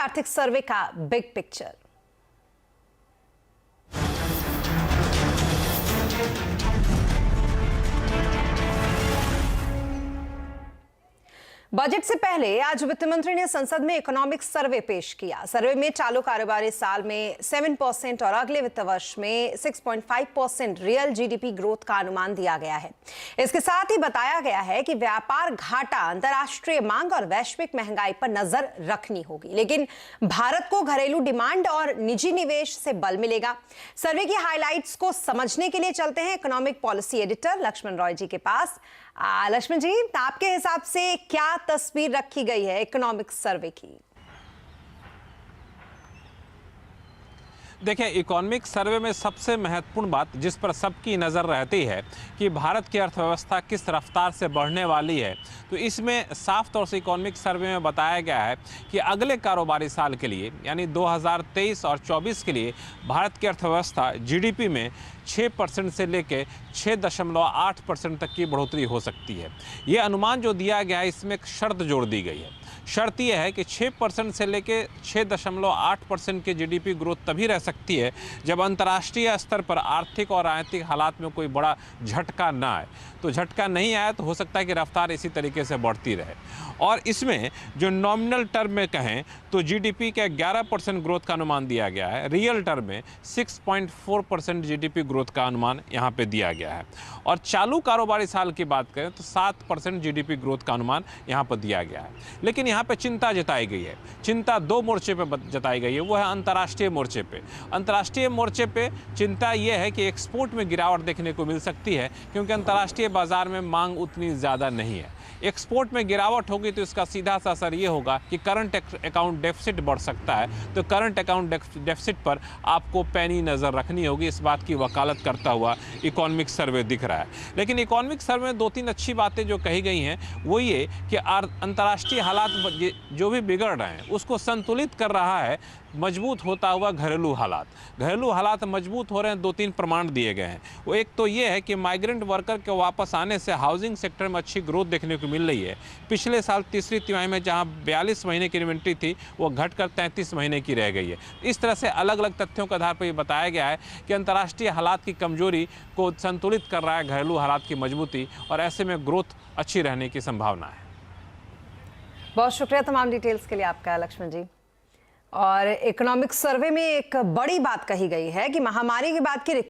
आर्थिक सर्वे का big picture. Budget से पहले आज वित्त मंत्री ने संसद में इकोनॉमिक सर्वे पेश किया। सर्वे में चालू कारोबारी साल में 7% और अगले वित्त वर्ष में 6.5% रियल जीडीपी ग्रोथ का अनुमान दिया गया है। इसके साथ ही बताया गया है कि व्यापार घाटा, अंतर्राष्ट्रीय मांग और वैश्विक महंगाई पर नजर रखनी होगी, लेकिन भारत को घरेलू डिमांड और निजी निवेश से बल मिलेगा। सर्वे की हाइलाइट्स को समझने के लिए चलते हैं economic policy editor Laxman Roy ji के पास। लक्ष्मण जी, आपके हिसाब से क्या तस्वीर रखी गई है इकोनॉमिक सर्वे की? देखिए, इकोनॉमिक सर्वे में सबसे महत्वपूर्ण बात जिस पर सबकी नज़र रहती है कि भारत की अर्थव्यवस्था किस रफ्तार से बढ़ने वाली है। तो इसमें साफ तौर से इकोनॉमिक सर्वे में बताया गया है कि अगले कारोबारी साल के लिए यानी 2023 और 24 के लिए भारत की अर्थव्यवस्था जीडीपी में 6% से लेकर 6.8% तक की बढ़ोतरी हो सकती है। ये अनुमान जो दिया गया है, इसमें एक शर्त जोड़ दी गई है। शर्त यह है कि 6% से लेकर 6.8% की जीडीपी ग्रोथ तभी रह सकती है जब अंतर्राष्ट्रीय स्तर पर आर्थिक और राजनीतिक हालात में कोई बड़ा झटका ना आए। तो झटका नहीं आया तो हो सकता है कि रफ्तार इसी तरीके से बढ़ती रहे। और इसमें जो नॉमिनल टर्म में कहें तो जीडीपी के 11% ग्रोथ का अनुमान दिया गया है। रियल टर्म में 6.4% जीडीपी ग्रोथ का अनुमान यहाँ पे दिया गया है। और चालू कारोबारी साल की बात करें तो 7% जीडीपी ग्रोथ का अनुमान यहाँ पर दिया गया है। लेकिन यहाँ पे चिंता जताई गई है। चिंता दो मोर्चे पे जताई गई है, वो है अंतर्राष्ट्रीय मोर्चे पे। अंतर्राष्ट्रीय मोर्चे पे चिंता ये है कि एक्सपोर्ट में गिरावट देखने को मिल सकती है, क्योंकि अंतर्राष्ट्रीय बाजार में मांग उतनी ज़्यादा नहीं है। एक्सपोर्ट में गिरावट होगी तो इसका सीधा सा असर ये होगा कि करंट अकाउंट डेफिसिट बढ़ सकता है। तो करंट अकाउंट डेफिसिट पर आपको पैनी नज़र रखनी होगी। इस बात की वकालत करता हुआ इकोनॉमिक सर्वे दिख रहा है। लेकिन इकोनॉमिक सर्वे में 2-3 अच्छी बातें जो कही गई हैं वो ये कि अंतर्राष्ट्रीय हालात जो भी बिगड़ रहे हैं उसको संतुलित कर रहा है मजबूत होता हुआ घरेलू हालात। घरेलू हालात मजबूत हो रहे हैं, 2-3 प्रमाण दिए गए हैं। वो एक तो ये है कि माइग्रेंट वर्कर के वापस आने से हाउसिंग सेक्टर में अच्छी ग्रोथ देखने को मिल रही है। पिछले साल तीसरी तिमाही में जहां 42 महीने की इन्वेंट्री थी वो घटकर 33 महीने की रह गई है। इस तरह से अलग अलग तथ्यों के आधार पर ये बताया गया है कि अंतर्राष्ट्रीय हालात की कमजोरी को संतुलित कर रहा है घरेलू हालात की मजबूती, और ऐसे में ग्रोथ अच्छी रहने की संभावना है। बहुत शुक्रिया तमाम डिटेल्स के लिए आपका लक्ष्मण जी। और इकोनॉमिक सर्वे में एक बड़ी बात कही गई है कि महामारी के बाद की